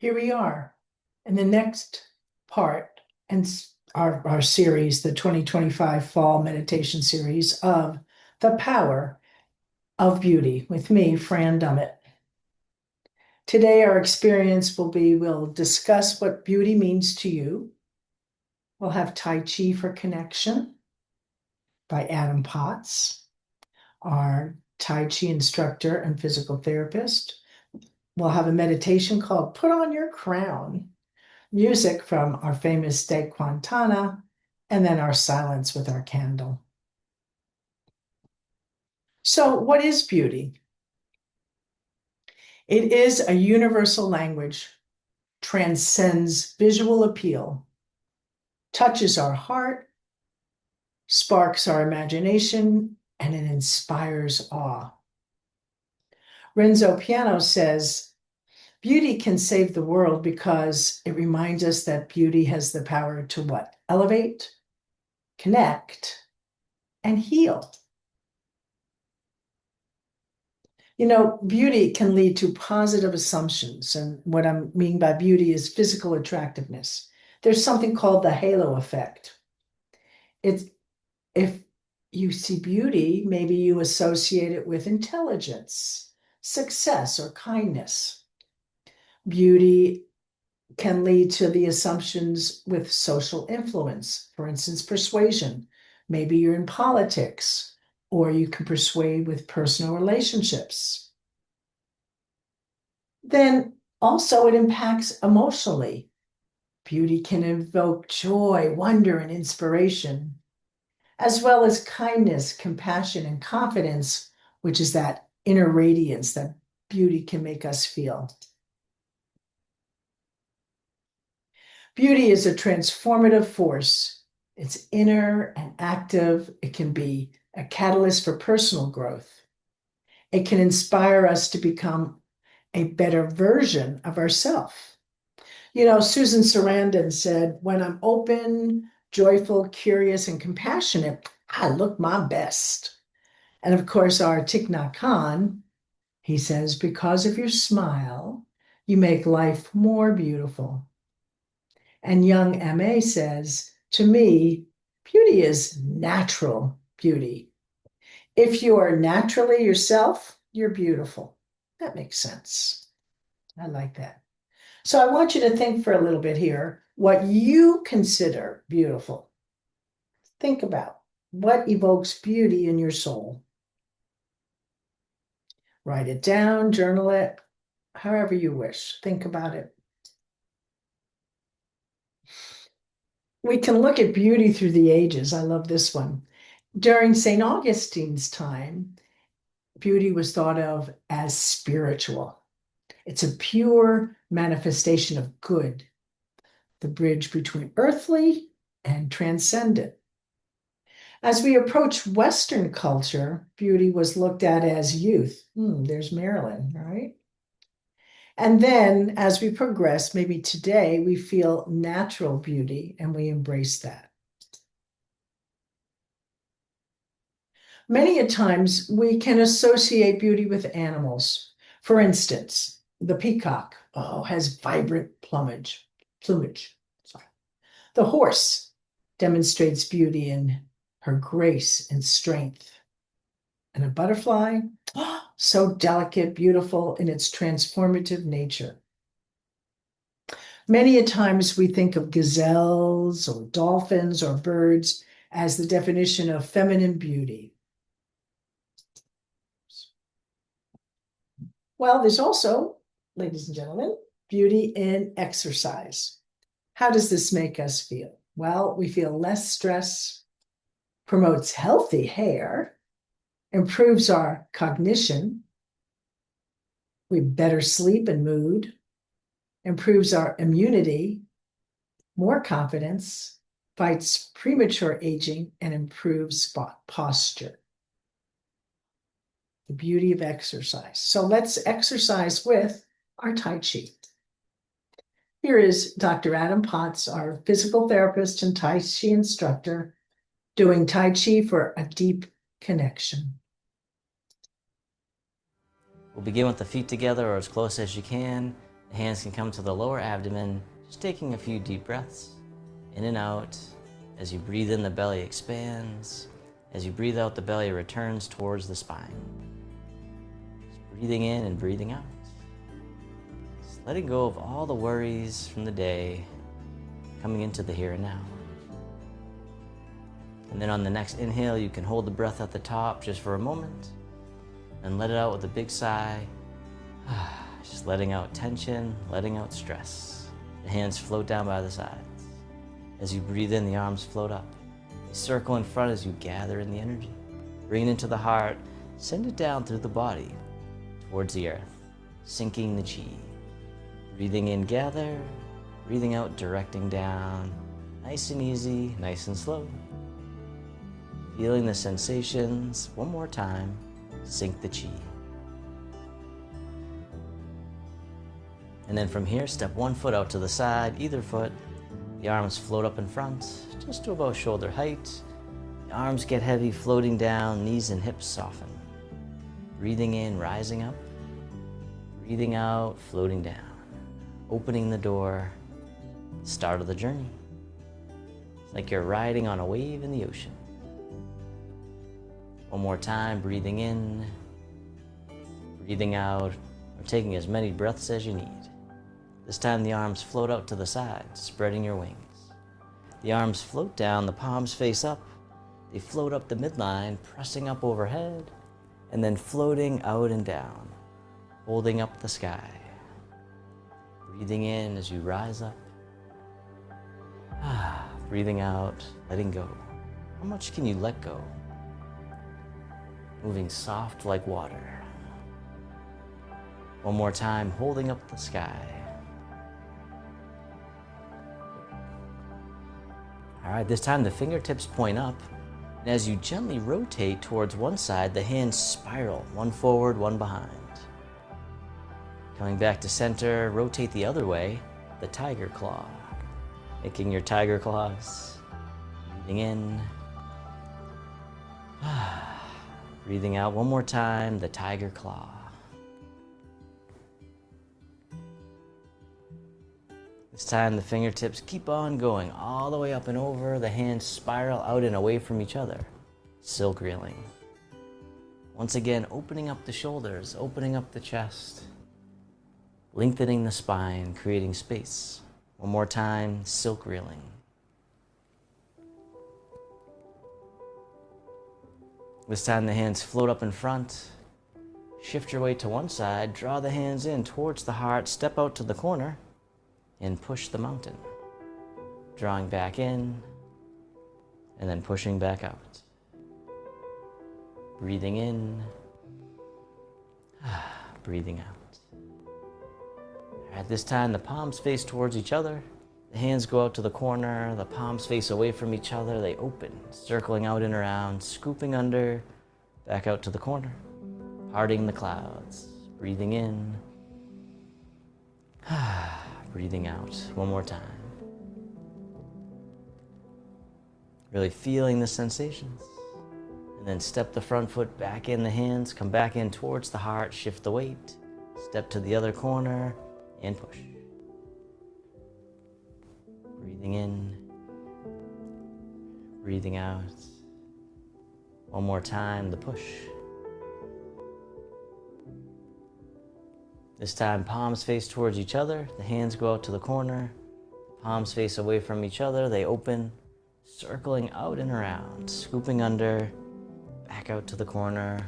Here we are in the next part and our series, the 2025 Fall Meditation Series of The Power of Beauty with me, Fran Dummett. Today, our experience we'll discuss what beauty means to you. We'll have Tai Chi for Connection by Adam Potts, our Tai Chi instructor and physical therapist. We'll have a meditation called Put on Your Crown, music from our famous Daiquin Tana, and then our silence with our candle. So, what is beauty? It is a universal language, transcends visual appeal, touches our heart, sparks our imagination, and it inspires awe. Renzo Piano says, beauty can save the world because it reminds us that beauty has the power to what? Elevate, connect, and heal. You know, beauty can lead to positive assumptions. And what I mean by beauty is physical attractiveness. There's something called the halo effect. It's if you see beauty, maybe you associate it with intelligence, success, or kindness. Beauty can lead to the assumptions with social influence, for instance, persuasion. Maybe you're in politics, or you can persuade with personal relationships. Then also it impacts emotionally. Beauty can evoke joy, wonder, and inspiration, as well as kindness, compassion, and confidence, which is that inner radiance that beauty can make us feel. Beauty is a transformative force. It's inner and active. It can be a catalyst for personal growth. It can inspire us to become a better version of ourselves. You know, Susan Sarandon said, when I'm open, joyful, curious, and compassionate, I look my best. And of course, our Thich Nhat Hanh, he says, because of your smile, you make life more beautiful. And young M.A. says, to me, beauty is natural beauty. If you are naturally yourself, you're beautiful. That makes sense. I like that. So I want you to think for a little bit here what you consider beautiful. Think about what evokes beauty in your soul. Write it down, journal it, however you wish. Think about it. We can look at beauty through the ages. I love this one. During St. Augustine's time, beauty was thought of as spiritual. It's a pure manifestation of good, the bridge between earthly and transcendent. As we approach Western culture, beauty was looked at as youth. There's Marilyn, right? And then as we progress, maybe today, we feel natural beauty and we embrace that. Many a times we can associate beauty with animals. For instance, the peacock has vibrant plumage. Sorry. The horse demonstrates beauty in her grace and strength. And a butterfly, so delicate, beautiful in its transformative nature. Many a times we think of gazelles or dolphins or birds as the definition of feminine beauty. Well, there's also, ladies and gentlemen, beauty in exercise. How does this make us feel? Well, we feel less stress, promotes healthy hair, improves our cognition, we have better sleep and mood, improves our immunity, more confidence, fights premature aging, and improves posture. The beauty of exercise. So let's exercise with our Tai Chi. Here is Dr. Adam Potts, our physical therapist and Tai Chi instructor, doing Tai Chi for a deep connection. We'll begin with the feet together or as close as you can, The hands can come to the lower abdomen, just taking a few deep breaths, in and out. As you breathe in, the belly expands. As you breathe out, the belly returns towards the spine. Just breathing in and breathing out. Just letting go of all the worries from the day, coming into the here and now. And then on the next inhale, you can hold the breath at the top just for a moment, and let it out with a big sigh. Just letting out tension, letting out stress. The hands float down by the sides. As you breathe in, the arms float up. They circle in front as you gather in the energy. Bring it into the heart, send it down through the body, towards the earth, sinking the chi. Breathing in, gather. Breathing out, directing down. Nice and easy, nice and slow. Feeling the sensations. One more time, sink the chi. And then from here, step one foot out to the side, either foot. The arms float up in front, just to about shoulder height. The arms get heavy, floating down, knees and hips soften. Breathing in, rising up. Breathing out, floating down. Opening the door, start of the journey. It's like you're riding on a wave in the ocean. One more time, breathing in, breathing out, or taking as many breaths as you need. This time the arms float out to the side, spreading your wings. The arms float down, the palms face up. They float up the midline, pressing up overhead, and then floating out and down, holding up the sky. Breathing in as you rise up. Breathing out, letting go. How much can you let go? Moving soft like water. One more time, holding up the sky. All right, this time the fingertips point up, and as you gently rotate towards one side, the hands spiral, one forward, one behind. Coming back to center, rotate the other way, the tiger claw. Making your tiger claws. Breathing in. Breathing out one more time, the tiger claw. This time the fingertips keep on going all the way up and over. The hands spiral out and away from each other. Silk reeling. Once again, opening up the shoulders, opening up the chest. Lengthening the spine, creating space. One more time, silk reeling. This time the hands float up in front. Shift your weight to one side, draw the hands in towards the heart, step out to the corner, and push the mountain. Drawing back in, and then pushing back out. Breathing in, breathing out. At this time, the palms face towards each other. The hands go out to the corner, the palms face away from each other. They open, circling out and around, scooping under, back out to the corner, parting the clouds. Breathing in, breathing out. One more time. Really feeling the sensations. And then step the front foot back in the hands, come back in towards the heart, shift the weight, step to the other corner, and push. Breathing in, breathing out. One more time, the push. This time, palms face towards each other. The hands go out to the corner. Palms face away from each other. They open, circling out and around, scooping under, back out to the corner,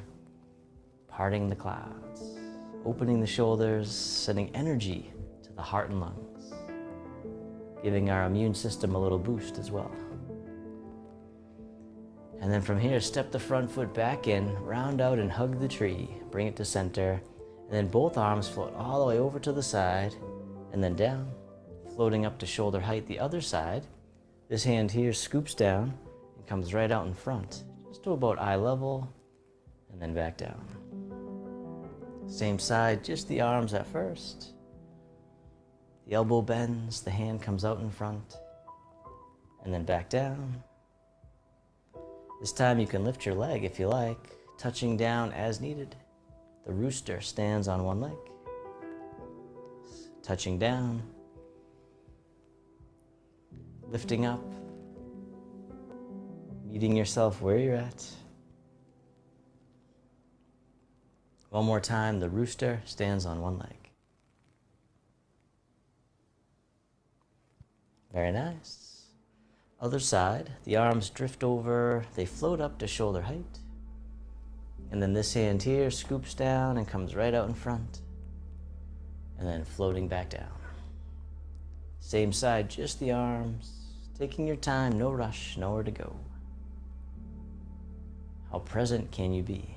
parting the clouds, opening the shoulders, sending energy to the heart and lungs, giving our immune system a little boost as well. And then from here, step the front foot back in, round out and hug the tree, bring it to center, and then both arms float all the way over to the side, and then down, floating up to shoulder height the other side. This hand here scoops down and comes right out in front, just to about eye level, and then back down. Same side, just the arms at first. The elbow bends, the hand comes out in front, and then back down. This time you can lift your leg if you like, touching down as needed. The rooster stands on one leg. touching down, lifting up, meeting yourself where you're at. One more time, the rooster stands on one leg. Very nice. Other side, the arms drift over, they float up to shoulder height. And then this hand here scoops down and comes right out in front. And then floating back down. Same side, just the arms. Taking your time, no rush, nowhere to go. How present can you be?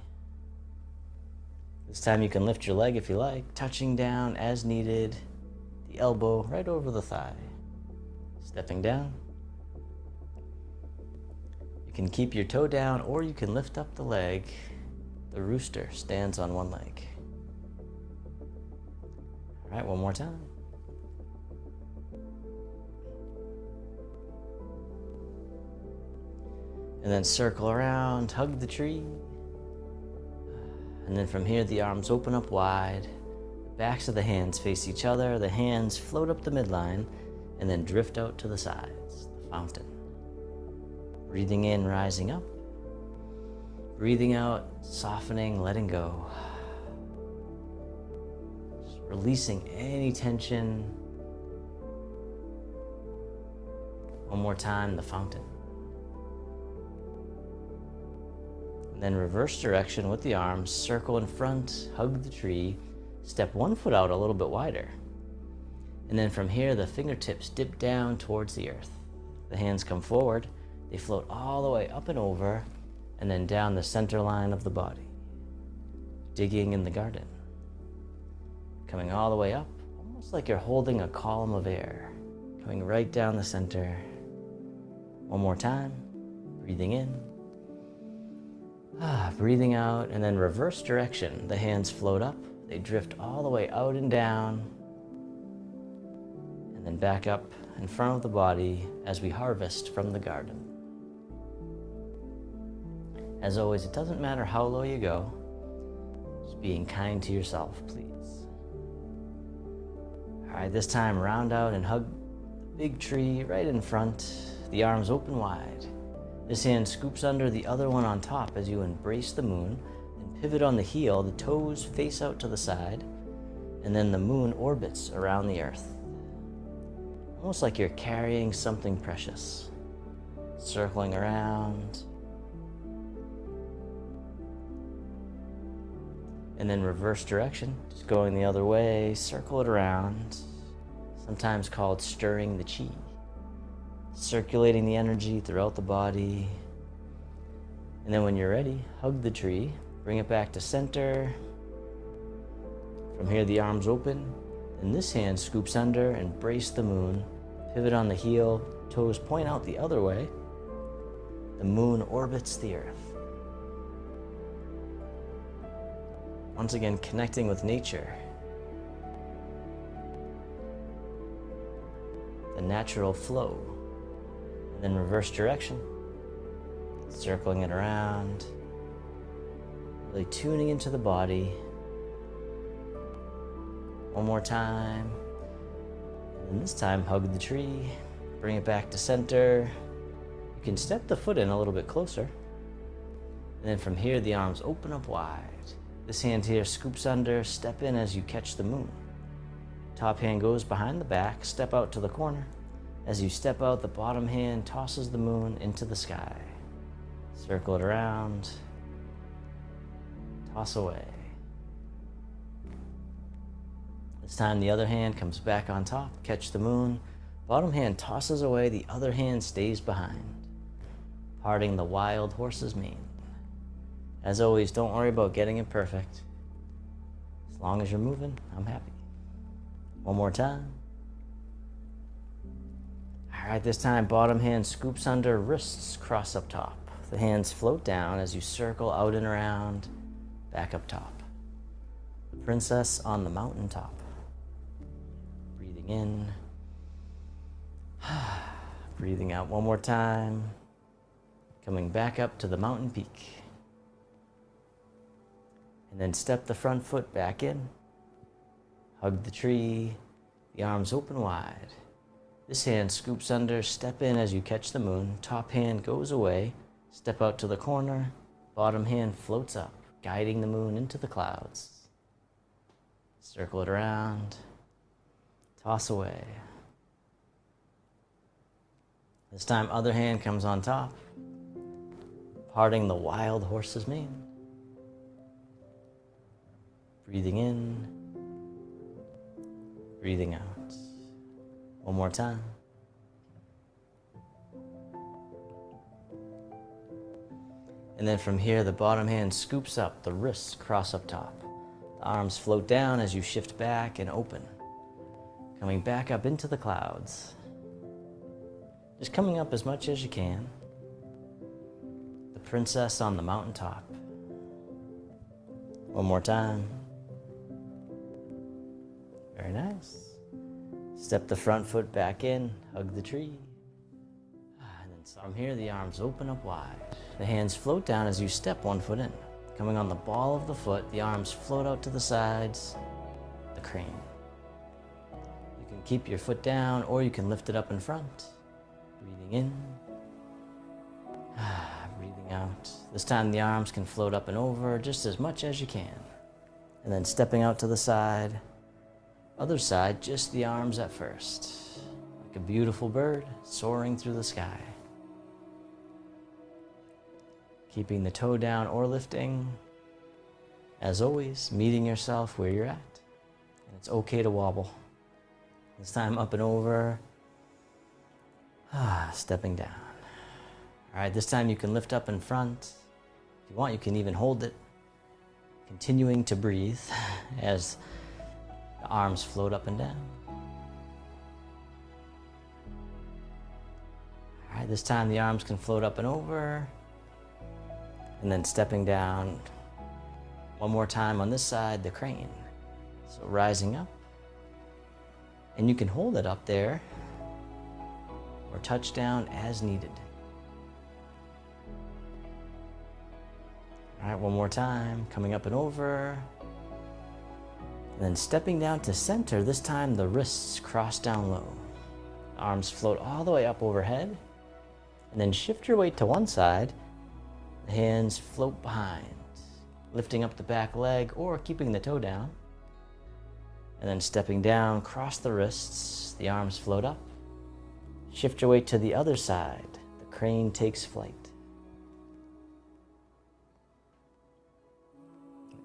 This time you can lift your leg if you like, touching down as needed, the elbow right over the thigh. Stepping down. You can keep your toe down or you can lift up the leg. The rooster stands on one leg. All right, one more time. And then circle around, hug the tree. And then from here, the arms open up wide. The backs of the hands face each other. The hands float up the midline and then drift out to the sides, the fountain. Breathing in, rising up. Breathing out, softening, letting go. Just releasing any tension. One more time, the fountain. And then reverse direction with the arms, circle in front, hug the tree, step one foot out a little bit wider. And then from here, the fingertips dip down towards the earth. The hands come forward, they float all the way up and over, and then down the center line of the body. Digging in the garden. Coming all the way up, almost like you're holding a column of air. Coming right down the center. One more time, breathing in. Breathing out, and then reverse direction. The hands float up, they drift all the way out and down, and then back up in front of the body as we harvest from the garden. As always, it doesn't matter how low you go, just being kind to yourself, please. All right, this time round out and hug the big tree right in front, the arms open wide. This hand scoops under the other one on top as you embrace the moon and pivot on the heel, the toes face out to the side, and then the moon orbits around the earth. Almost like you're carrying something precious, circling around. And then reverse direction, just going the other way, circle it around, sometimes called stirring the chi. Circulating the energy throughout the body. And then when you're ready, hug the tree, bring it back to center. From here, the arms open, and this hand scoops under, embrace the moon, pivot on the heel, toes point out the other way. The moon orbits the earth. Once again, connecting with nature. The natural flow. And then reverse direction, circling it around, really tuning into the body. One more time, and this time hug the tree, bring it back to center. You can step the foot in a little bit closer, and then from here the arms open up wide. This hand here scoops under, step in as you catch the moon. Top hand goes behind the back, step out to the corner. As you step out, the bottom hand tosses the moon into the sky. Circle it around, toss away. This time the other hand comes back on top, catch the moon. Bottom hand tosses away, the other hand stays behind, parting the wild horse's mane. As always, don't worry about getting it perfect. As long as you're moving, I'm happy. One more time. All right, this time, bottom hand scoops under, wrists cross up top. The hands float down as you circle out and around, back up top. The princess on the mountaintop. Breathing in. Breathing out one more time. Coming back up to the mountain peak. And then step the front foot back in. Hug the tree. the arms open wide. This hand scoops under, step in as you catch the moon. Top hand goes away, step out to the corner. Bottom hand floats up, guiding the moon into the clouds. Circle it around, toss away. This time, other hand comes on top, parting the wild horse's mane. Breathing in, breathing out. One more time. And then from here, the bottom hand scoops up, the wrists cross up top. The arms float down as you shift back and open, coming back up into the clouds. Just coming up as much as you can. The princess on the mountaintop. One more time. Very nice. Step the front foot back in, hug the tree. And then from here, the arms open up wide. The hands float down as you step one foot in. Coming on the ball of the foot, the arms float out to the sides, the crane. You can keep your foot down or you can lift it up in front. Breathing in, breathing out. This time the arms can float up and over just as much as you can. And then stepping out to the side. Other side, just the arms at first. Like a beautiful bird soaring through the sky. Keeping the toe down or lifting. As always, meeting yourself where you're at. And it's okay to wobble. This time up and over. Stepping down. All right, this time you can lift up in front. If you want, you can even hold it. Continuing to breathe as the arms float up and down. All right, this time the arms can float up and over. And then stepping down. One more time on this side, the crane. So rising up. And you can hold it up there or touch down as needed. All right, one more time, coming up and over. And then stepping down to center, this time the wrists cross down low. Arms float all the way up overhead. And then shift your weight to one side. The hands float behind, lifting up the back leg or keeping the toe down. And then stepping down, cross the wrists, the arms float up. Shift your weight to the other side. The crane takes flight.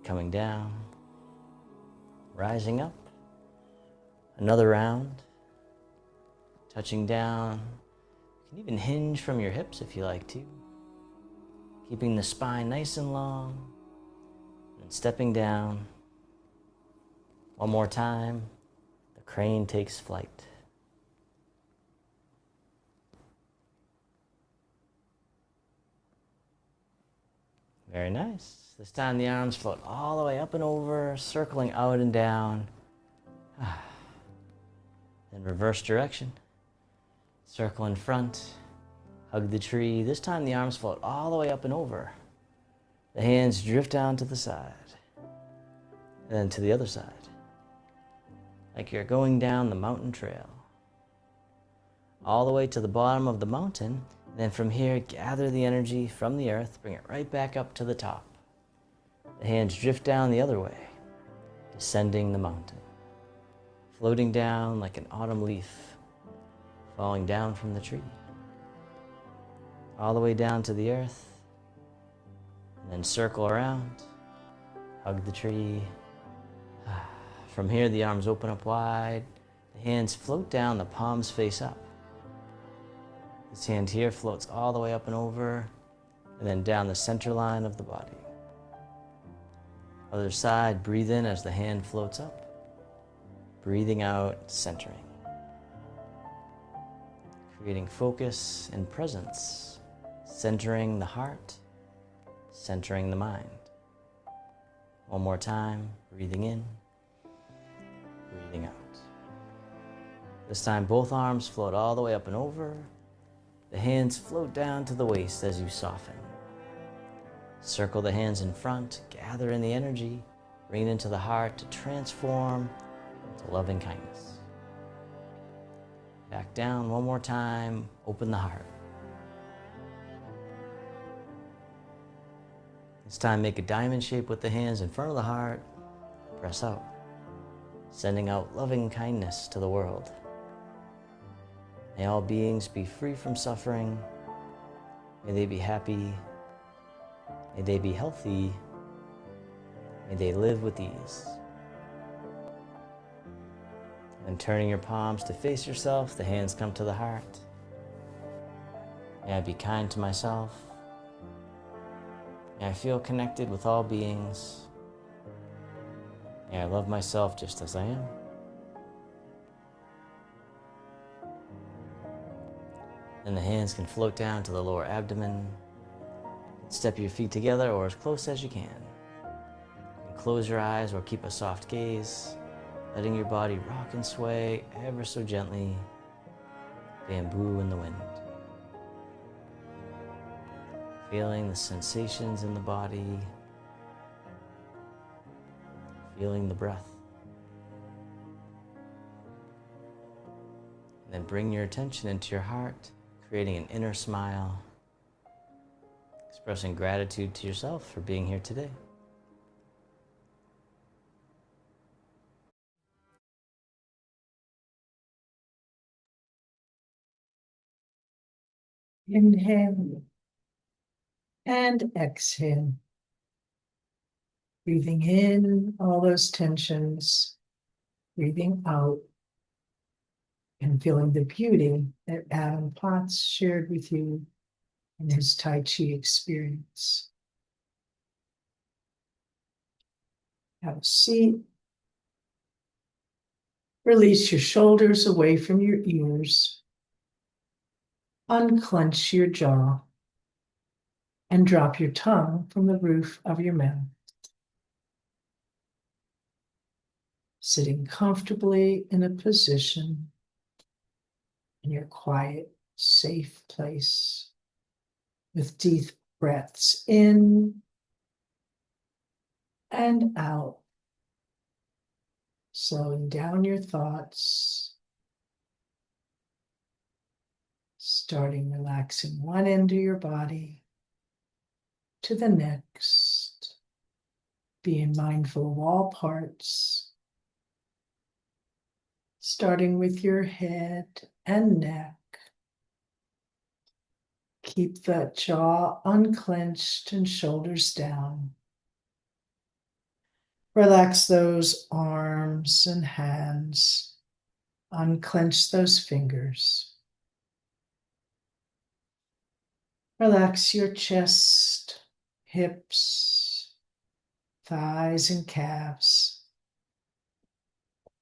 Coming down, rising up. Another round. Touching down. You can even hinge from your hips if you like to. Keeping the spine nice and long. And stepping down. One more time. The crane takes flight. Very nice. This time the arms float all the way up and over, circling out and down. Then reverse direction. Circle in front. Hug the tree. This time the arms float all the way up and over. The hands drift down to the side. And then to the other side. Like you're going down the mountain trail. All the way to the bottom of the mountain. And then from here, gather the energy from the earth, bring it right back up to the top. The hands drift down the other way, descending the mountain. Floating down like an autumn leaf, falling down from the tree. All the way down to the earth, and then circle around, hug the tree. From here, the arms open up wide, the hands float down, the palms face up. This hand here floats all the way up and over, and then down the center line of the body. Other side, breathe in as the hand floats up. Breathing out, centering. Creating focus and presence. Centering the heart, centering the mind. One more time, breathing in, breathing out. This time, both arms float all the way up and over. The hands float down to the waist as you soften. Circle the hands in front, gather in the energy, bring it into the heart to transform into loving kindness. Back down one more time. Open the heart. This time, make a diamond shape with the hands in front of the heart. Press out, sending out loving kindness to the world. May all beings be free from suffering. May they be happy. May they be healthy. May they live with ease. And turning your palms to face yourself, the hands come to the heart. May I be kind to myself. May I feel connected with all beings. May I love myself just as I am. Then the hands can float down to the lower abdomen. Step your feet together or as close as you can. And close your eyes or keep a soft gaze, letting your body rock and sway ever so gently, bamboo in the wind. Feeling the sensations in the body, feeling the breath. And then bring your attention into your heart, creating an inner smile, expressing gratitude to yourself for being here today. Inhale and exhale. Breathing in all those tensions, breathing out, and feeling the beauty that Adam Potts shared with you in his Tai Chi experience. Have a seat. Release your shoulders away from your ears. Unclench your jaw and drop your tongue from the roof of your mouth. Sitting comfortably in a position in your quiet, safe place with deep breaths in and out, slowing down your thoughts, starting relaxing one end of your body to the next, being mindful of all parts, starting with your head and neck. Keep the jaw unclenched and shoulders down. Relax those arms and hands. Unclench those fingers. Relax your chest, hips, thighs, and calves.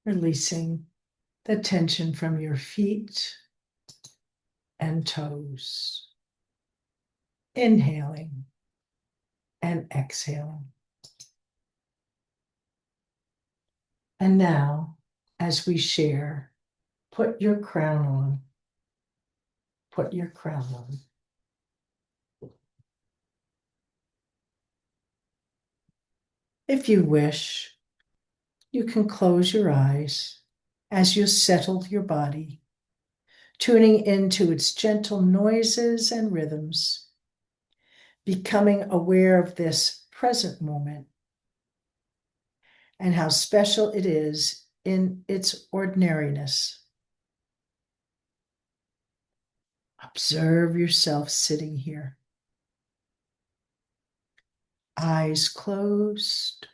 Releasing the tension from your feet and toes. Inhaling and exhaling. And now, as we share, put your crown on. Put your crown on. If you wish, you can close your eyes as you settle your body, tuning into its gentle noises and rhythms, becoming aware of this present moment and how special it is in its ordinariness. Observe yourself sitting here. Eyes closed,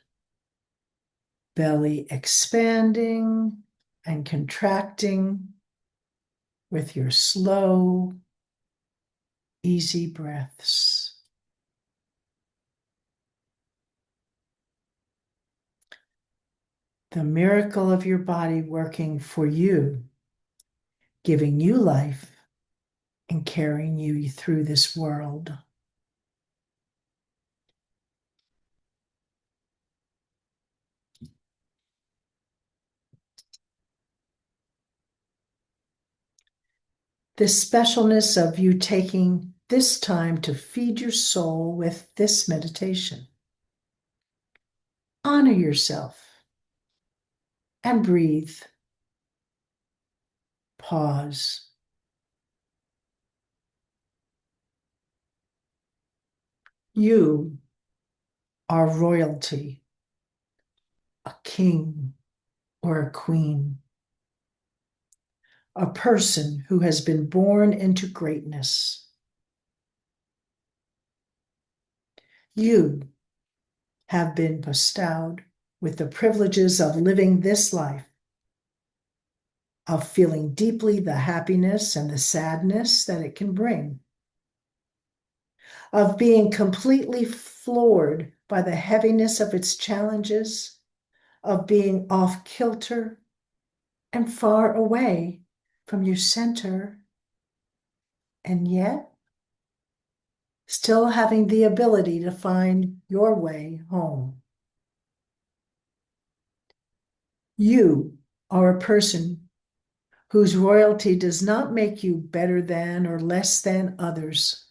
belly expanding and contracting with your slow, easy breaths. The miracle of your body working for you, giving you life and carrying you through this world. This specialness of you taking this time to feed your soul with this meditation. Honor yourself and breathe. Pause. You are royalty, a king or a queen, a person who has been born into greatness. You have been bestowed with the privileges of living this life, of feeling deeply the happiness and the sadness that it can bring, of being completely floored by the heaviness of its challenges, of being off kilter and far away from your center, and yet still having the ability to find your way home. You are a person whose royalty does not make you better than or less than others,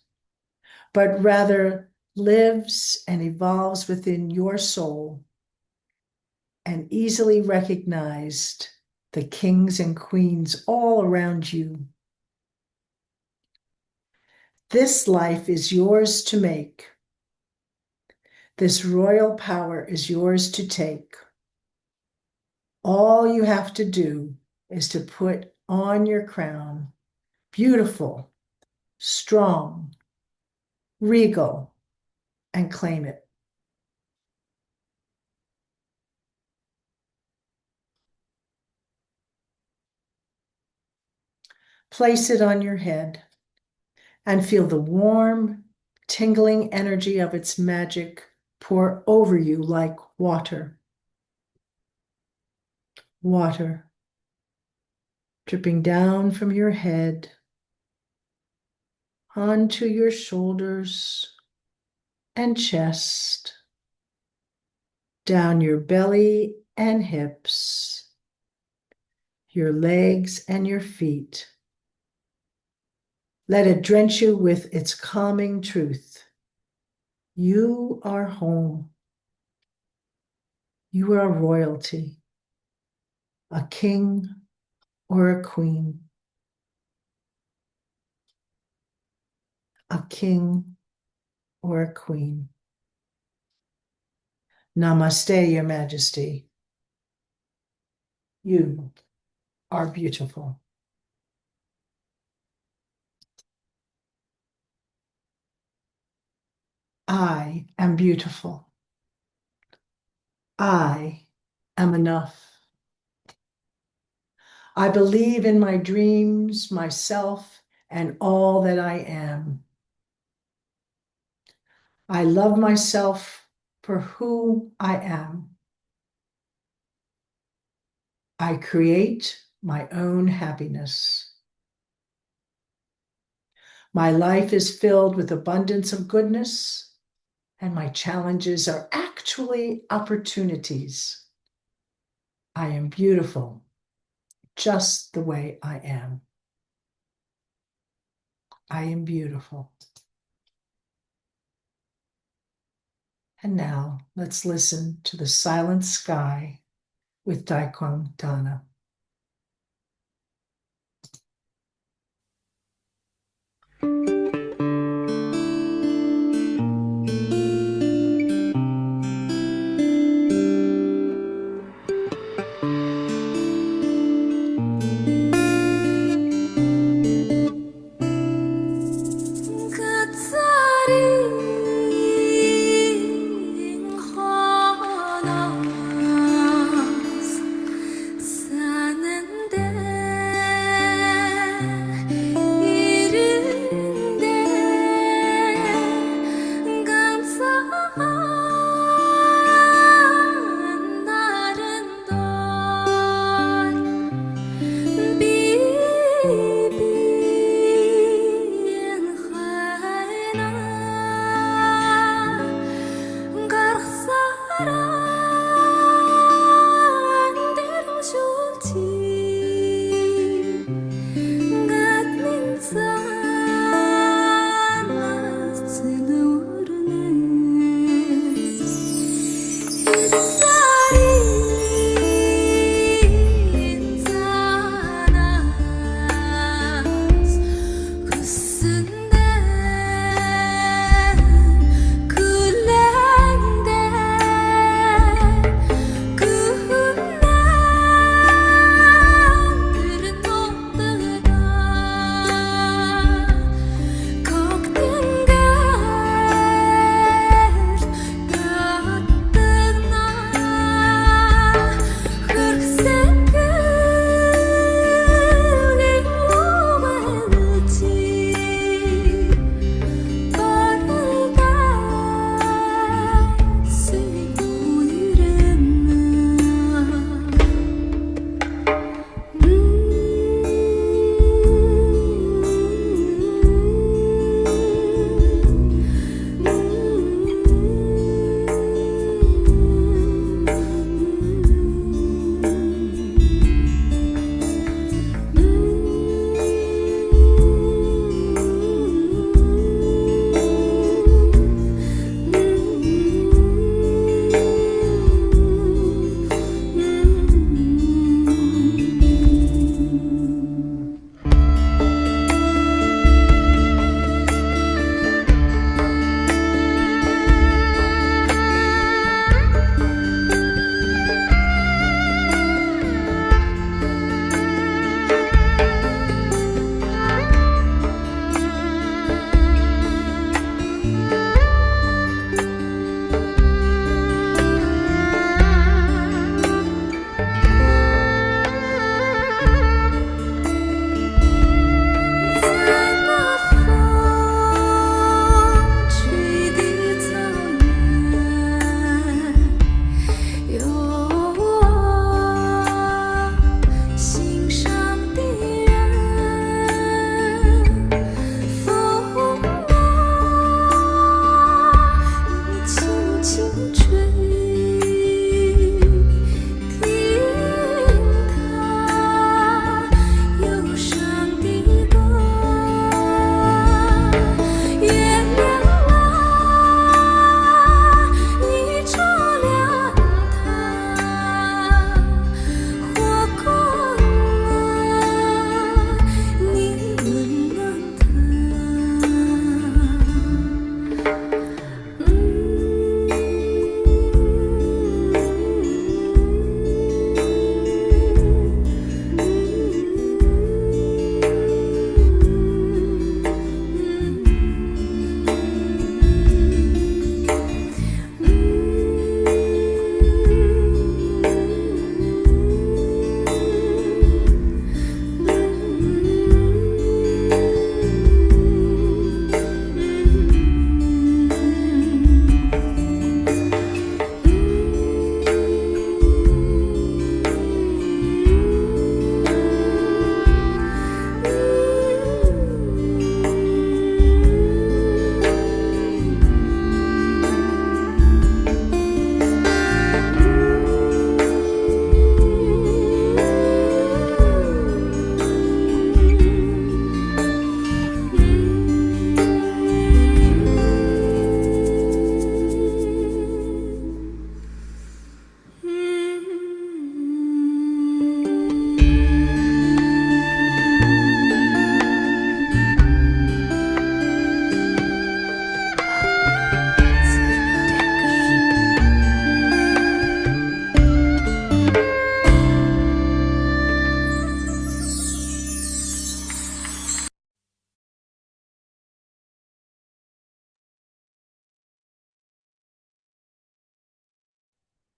but rather lives and evolves within your soul and easily recognized the kings and queens all around you. This life is yours to make. This royal power is yours to take. All you have to do is to put on your crown, beautiful, strong, regal, and claim it. Place it on your head and feel the warm, tingling energy of its magic pour over you like water. Water dripping down from your head onto your shoulders and chest, down your belly and hips, your legs and your feet. Let it drench you with its calming truth. You are home. You are royalty, a king or a queen, a king or a queen. Namaste, Your Majesty. You are beautiful. I am beautiful. I am enough. I believe in my dreams, myself, and all that I am. I love myself for who I am. I create my own happiness. My life is filled with abundance of goodness, and my challenges are actually opportunities. I am beautiful, just the way I am. I am beautiful. And now let's listen to the silent sky with Daiquin Tana.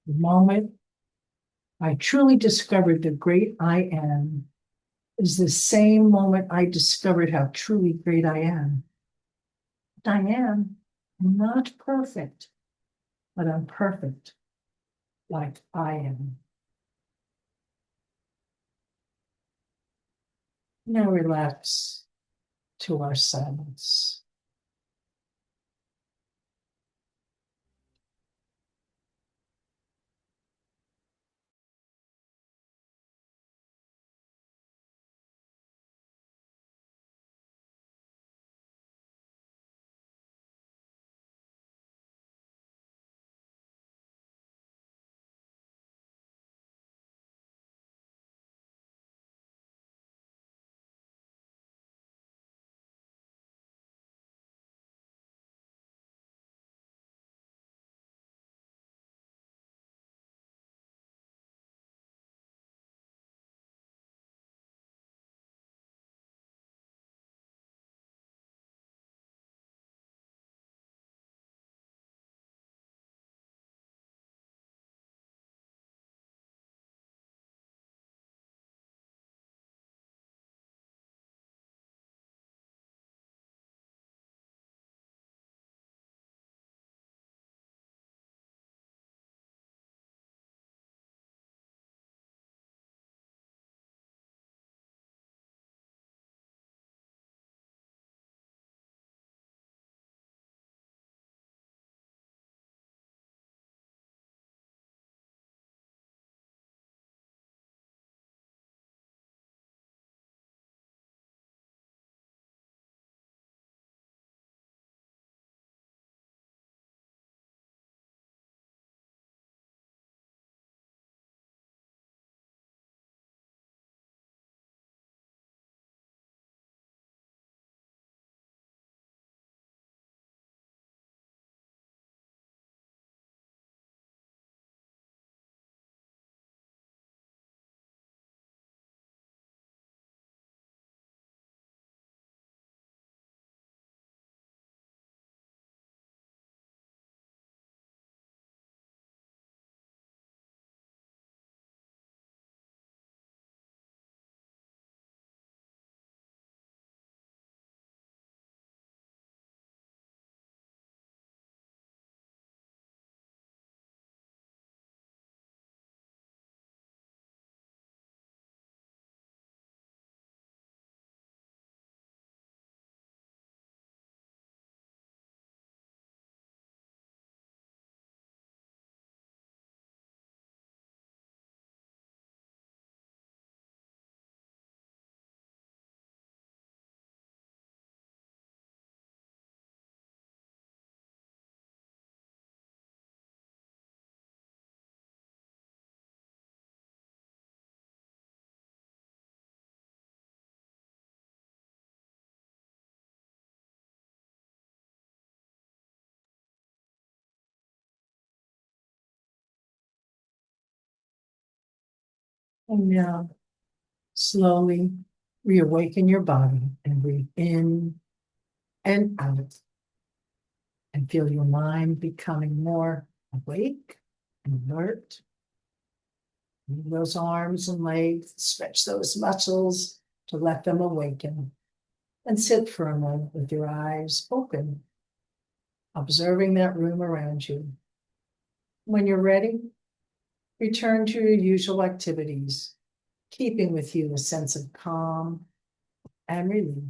The moment I truly discovered the great I am is the same moment I discovered how truly great I am. I am not perfect, but I'm perfect like I am. Now relax to our silence. And now slowly reawaken your body and breathe in and out and feel your mind becoming more awake and alert. Move those arms and legs, stretch those muscles to let them awaken. And sit for a moment with your eyes open, observing that room around you. When you're ready, return to your usual activities, keeping with you a sense of calm and relief.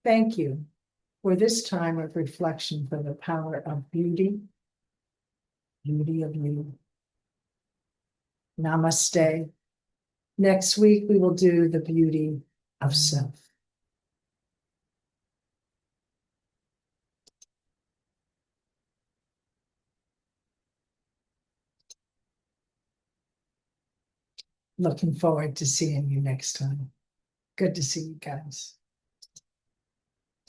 Thank you for this time of reflection for the power of beauty, beauty of you. Namaste. Next week, we will do the beauty of self. Looking forward to seeing you next time. Good to see you guys.